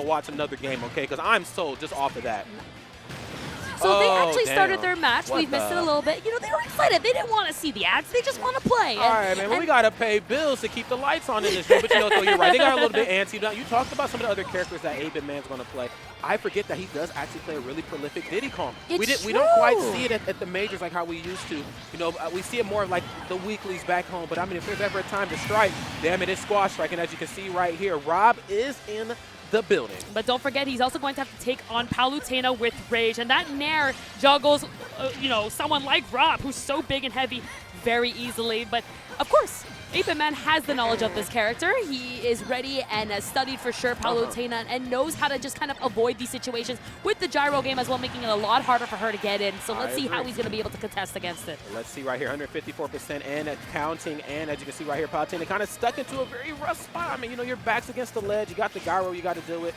go watch another game, okay? Because I'm sold just off of that. So they actually started their match. We've missed it a little bit. You know, they were excited. They didn't want to see the ads. They just want to play. All right, man. Well, we got to pay bills to keep the lights on in this game. But you know, though, you're right. They got a little bit antsy. You talked about some of the other characters that 8BitMan's going to play. I forget that he does actually play a really prolific Diddy Kong. We don't quite see it at the majors like how we used to. You know, we see it more like the weeklies back home. But, I mean, if there's ever a time to strike, damn it, it's squash strike. And as you can see right here, Rob is in the building. But don't forget, he's also going to have to take on Palutena with Rage. And that Nair juggles, you know, someone like Rob, who's so big and heavy, very easily. But, of course, 8BitMan has the knowledge of this character. He is ready and has studied for sure Palutena and knows how to just kind of avoid these situations with the gyro game as well, making it a lot harder for her to get in. So let's see how he's going to be able to contest against it. Let's see right here, 154% and counting. And as you can see right here, Palutena kind of stuck into a very rough spot. I mean, you know, your back's against the ledge. You got the gyro you got to deal with.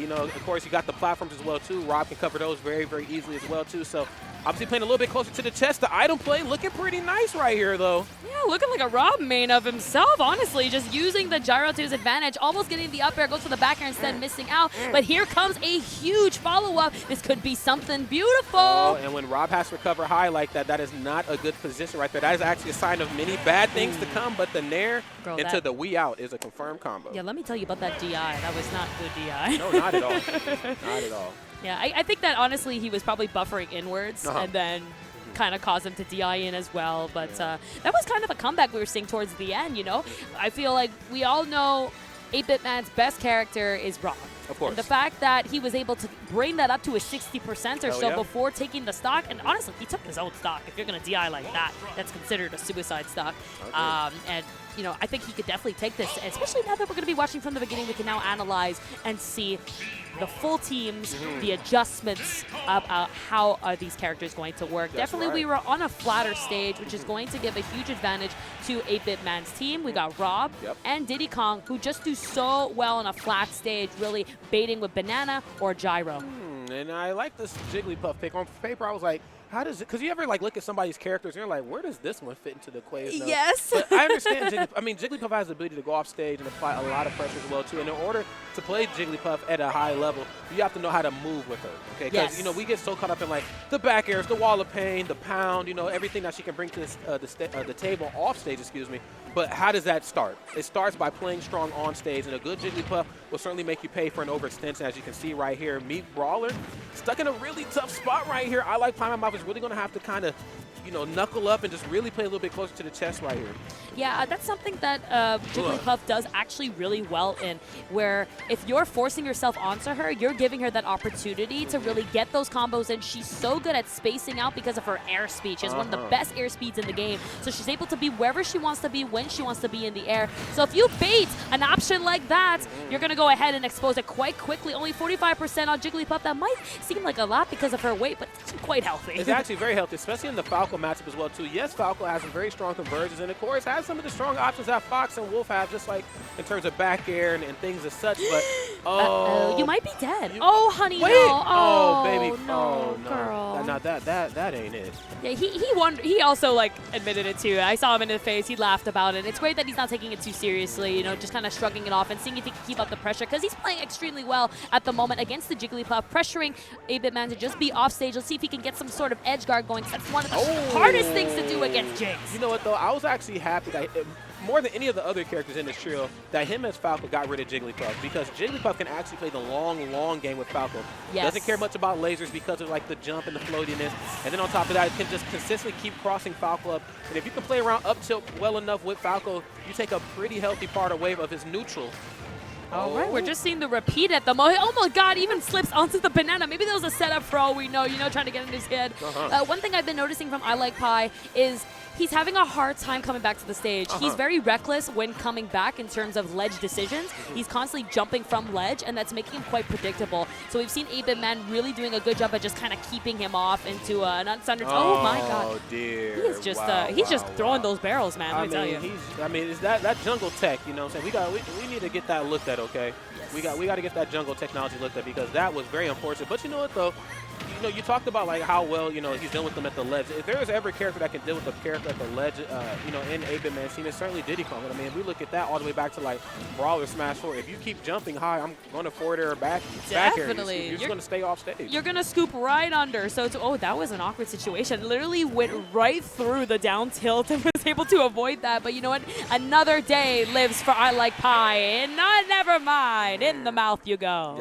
You know, of course, you got the platforms as well, too. Rob can cover those very, very easily as well, too. So obviously playing a little bit closer to the chest. The item play looking pretty nice right here, though. Yeah, looking like a Rob main of himself, honestly. Just using the gyro to his advantage, almost getting the up air, goes for the back air instead, missing out. But here comes a huge follow-up. This could be something beautiful. Oh, and when Rob has to recover high like that, that is not a good position right there. That is actually a sign of many bad things to come, but the Nair into the Wii out is a confirmed combo. Yeah, let me tell you about that DI. That was not good DI. No, not at all. Not at all. Yeah, I think that honestly he was probably buffering inwards and then kind of caused him to DI in as well. But that was kind of a comeback we were seeing towards the end, you know. I feel like we all know 8BitMan's best character is Rob. Of course. And the fact that he was able to bring that up to a 60% or so before taking the stock, and honestly, he took his own stock. If you're going to DI like that, that's considered a suicide stock. And, you know, I think he could definitely take this, especially now that we're going to be watching from the beginning. We can now analyze and see the full teams, the adjustments of how are these characters going to work. Definitely we were on a flatter stage, which is going to give a huge advantage to 8BitMan's team. We got Rob and Diddy Kong, who just do so well on a flat stage, really baiting with banana or gyro. And I like this Jigglypuff pick. On paper, I was like, how does it, because you ever like look at somebody's characters and you're like, where does this one fit into the equation? Yes. But I understand Jigglypuff. I mean, Jigglypuff has the ability to go off stage and apply a lot of pressure as well, too. And in order to play Jigglypuff at a high level, you have to know how to move with her, okay? Because, you know, we get so caught up in, like, the back airs, the wall of pain, the pound, you know, everything that she can bring to the table off stage, excuse me. But how does that start? It starts by playing strong on stage, and a good Jigglypuff will certainly make you pay for an overextension, as you can see right here. Meat Brawler stuck in a really tough spot right here. I like ILikePieInmouth is really going to have to kind of, you know, knuckle up and just really play a little bit closer to the chest right here. Yeah, that's something that Jigglypuff does actually really well in, where if you're forcing yourself onto her, you're giving her that opportunity to really get those combos in. She's so good at spacing out because of her air speed. She has one of the best air speeds in the game. So she's able to be wherever she wants to be, when she wants to be in the air. So if you bait an option like that, you're going to go ahead and expose it quite quickly. Only 45% on Jigglypuff. That might seem like a lot because of her weight, but it's quite healthy. It's actually very healthy, especially in the Falco matchup as well, too. Yes, Falco has some very strong conversions, and of course has some of the strong options that Fox and Wolf have, just like in terms of back air and things as such. But you might be dead. Oh, honey, wait. No. Oh, baby. No, no, girl. No, that ain't it. Yeah, he also like admitted it too. I saw him in the face. He laughed about it. It's great that he's not taking it too seriously. You know, just kind of shrugging it off and seeing if he can keep up the pressure, because he's playing extremely well at the moment against the Jigglypuff, pressuring 8BitMan to just be off stage. Let's see if he can get some sort of edge guard going. That's one of the hardest things to do against Jinx. You know what though? I was actually happy that more than any of the other characters in this trio, that him as Falco got rid of Jigglypuff, because Jigglypuff can actually play the long game with Falco. Yes. Doesn't care much about lasers because of like the jump and the floatiness. And then on top of that, it can just consistently keep crossing Falco up. And if you can play around up tilt well enough with Falco, you take a pretty healthy part away of his neutral. All right, we're just seeing the repeat at the moment. Oh my God, even slips onto the banana. Maybe that was a setup for all we know, you know, trying to get in his head. One thing I've been noticing from ILikePie is he's having a hard time coming back to the stage. He's very reckless when coming back in terms of ledge decisions. He's constantly jumping from ledge, and that's making him quite predictable. So we've seen 8BitMan really doing a good job at just kind of keeping him off into an unsundered. Oh my God. Oh dear. He is just, he's just throwing those barrels, man, let me tell you. I mean, it's that jungle tech, you know what I'm saying? We need to get that looked at, okay? Yes. We got to get that jungle technology looked at, because that was very unfortunate. But you know what, though? know, you talked about like how well, you know, he's dealing with them at the ledge. If there is ever a character that can deal with the character at the ledge, you know, in 8BitMan scene, it's certainly Diddy Kong. I mean, if we look at that all the way back to like Brawl or Smash 4, if you keep jumping high, I'm going to forward air back. Definitely. You're just going to stay off stage. You're going to scoop right under. So, oh, that was an awkward situation. Literally went right through the down tilt and was able to avoid that. But you know what? Another day lives for I Like Pie. And never mind. In the mouth you go. Yeah.